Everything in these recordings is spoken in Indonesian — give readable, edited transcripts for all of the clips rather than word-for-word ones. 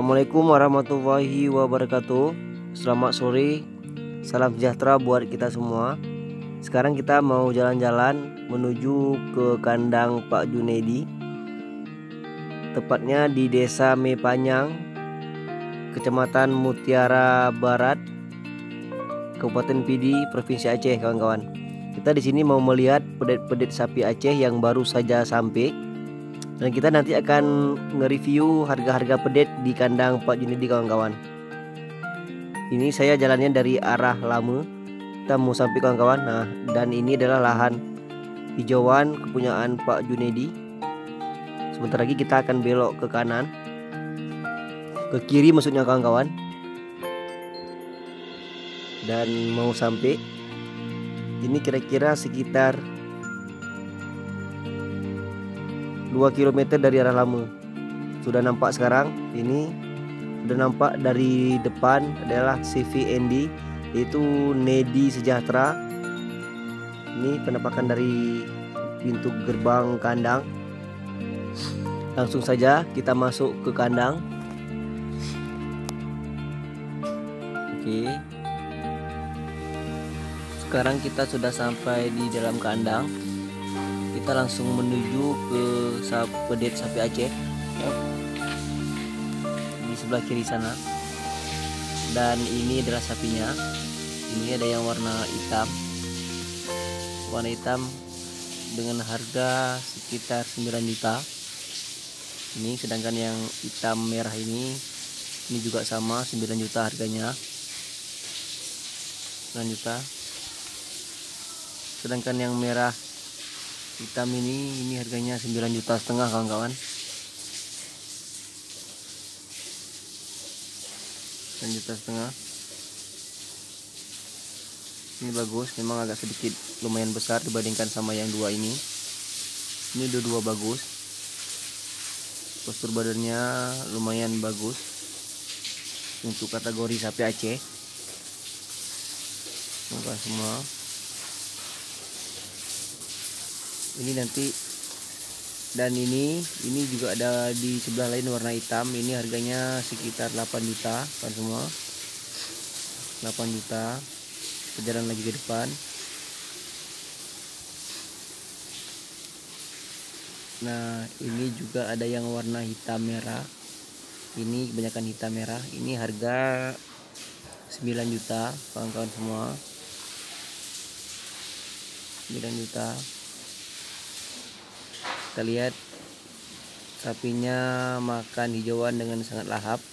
Assalamualaikum warahmatullahi wabarakatuh. Selamat sore, salam sejahtera buat kita semua. Sekarang kita mau jalan-jalan menuju ke kandang Pak Junedi, tepatnya di Desa Mepanyang, Kecamatan Mutiara Barat, Kabupaten Pidi, Provinsi Aceh, kawan-kawan. Kita di sini mau melihat pedet-pedet sapi Aceh yang baru saja sampai. Dan kita nanti akan nge-review harga-harga pedet di kandang Pak Junedi, kawan-kawan. Ini saya jalannya dari arah Lame. Kita mau sampai, kawan-kawan. Nah, dan ini adalah lahan hijauan kepunyaan Pak Junedi. Sebentar lagi kita akan belok ke kanan, ke kiri maksudnya, kawan-kawan. Dan mau sampai. Ini kira-kira sekitar 2 km dari arah Lame. Sudah nampak sekarang. Ini sudah nampak dari depan adalah CVND, yaitu Nedi Sejahtera. Ini penampakan dari pintu gerbang kandang. Langsung saja kita masuk ke kandang. Oke. Sekarang kita sudah sampai di dalam kandang. Kita langsung menuju ke pedet sapi Aceh di sebelah kiri sana. Dan ini adalah sapinya. Ini ada yang warna hitam, dengan harga sekitar 9 juta. Ini sedangkan yang hitam merah ini juga sama 9 juta harganya. 9 juta. Sedangkan yang merah hitam ini harganya 9,5 juta, kawan-kawan. 9,5 juta. Ini bagus, memang agak sedikit lumayan besar dibandingkan sama yang dua ini. Ini dua bagus. Postur badannya lumayan bagus untuk kategori sapi Aceh. Semoga semua. Ini nanti, dan ini juga ada di sebelah lain warna hitam. Ini harganya sekitar 8 juta, kan semua. 8 juta. Berjalan lagi ke depan. Nah, ini juga ada yang warna hitam merah. Ini kebanyakan hitam merah. Ini harga 9 juta, kawan-kawan semua. 9 juta. Kita lihat sapinya makan hijauan dengan sangat lahap.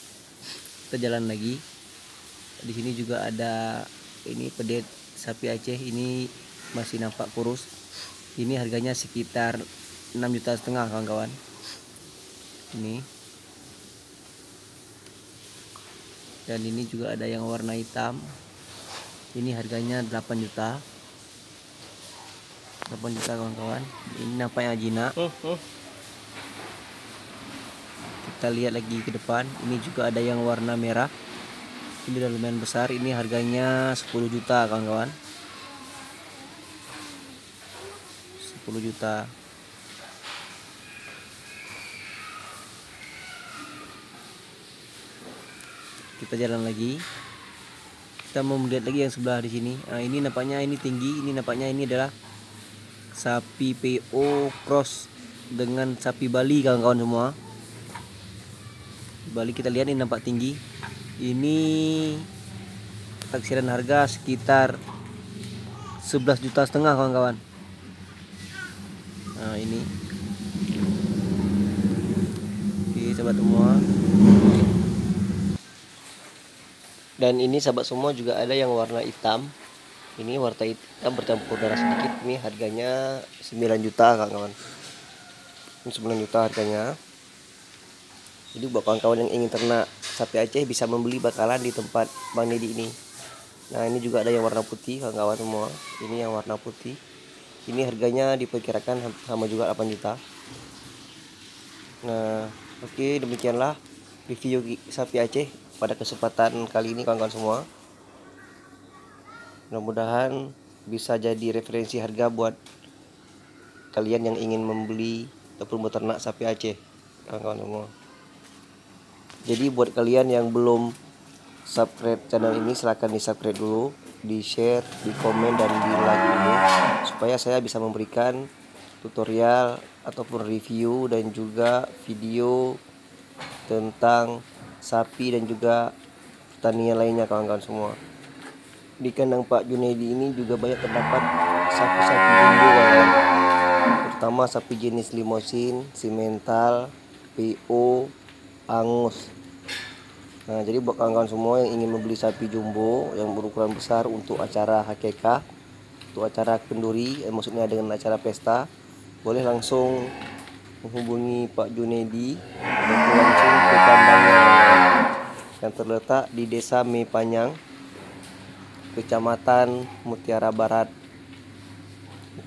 Kita jalan lagi. Di sini juga ada ini pedet sapi Aceh. Ini masih nampak kurus. Ini harganya sekitar 6,5 juta, kawan-kawan. Ini. Dan ini juga ada yang warna hitam. Ini harganya 8 juta. 8 juta, kawan-kawan. Ini nampaknya jinak. Kita lihat lagi ke depan. Ini juga ada yang warna merah. Ini udah lumayan besar. Ini harganya 10 juta, kawan-kawan. 10 juta. Kita jalan lagi. Kita mau melihat lagi yang sebelah di sini. Nah, ini nampaknya ini tinggi. Ini nampaknya ini adalah sapi PO cross dengan sapi Bali, kawan-kawan semua. Bali kita lihat ini nampak tinggi. Ini taksiran harga sekitar 11,5 juta, kawan-kawan. Nah, ini. Oke, sahabat semua. Dan ini sahabat semua juga ada yang warna hitam. Ini warna hitam bercampur darah sedikit. Ini harganya 9 juta, kawan-kawan. Ini 9 juta harganya. Jadi buat kawan-kawan yang ingin ternak sapi Aceh bisa membeli bakalan di tempat Bang Nedi ini. Nah, ini juga ada yang warna putih, kawan-kawan semua. Ini yang warna putih. Ini harganya diperkirakan sama juga 8 juta. Nah, oke, demikianlah review sapi Aceh pada kesempatan kali ini, kawan-kawan semua. Mudah-mudahan bisa jadi referensi harga buat kalian yang ingin membeli ataupun beternak sapi Aceh, kawan-kawan semua. Jadi buat kalian yang belum subscribe channel ini, silahkan di subscribe dulu, di share, di komen, dan di like dulu, supaya saya bisa memberikan tutorial ataupun review dan juga video tentang sapi dan juga pertanian lainnya kawan-kawan semua. Di kandang Pak Junaidi ini juga banyak terdapat sapi-sapi jumbo kawan, terutama sapi jenis limosin, simental, PO, angus. Nah, jadi buat kawan-kawan semua yang ingin membeli sapi jumbo yang berukuran besar untuk acara hakikah, untuk acara kenduri, maksudnya dengan acara pesta, boleh langsung menghubungi Pak Junaidi ataupun langsung ke kandangnya yang terletak di Desa Mepanyang, Kecamatan Mutiara Barat,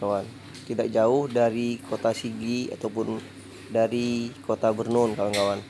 kawan. Tidak jauh dari kota Sigi ataupun dari kota Bernun, kawan-kawan.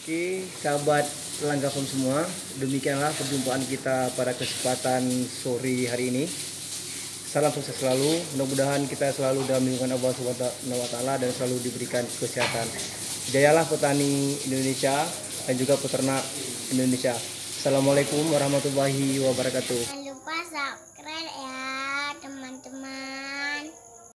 Oke, sahabat Langgapom semua, demikianlah perjumpaan kita pada kesempatan sore hari ini. Salam sukses selalu, mudah-mudahan kita selalu dalam lindungan Allah Subhanahu wa Ta'ala dan selalu diberikan kesehatan. Jayalah petani Indonesia dan juga peternak Indonesia. Assalamualaikum warahmatullahi wabarakatuh. Jangan lupa subscribe ya teman-teman.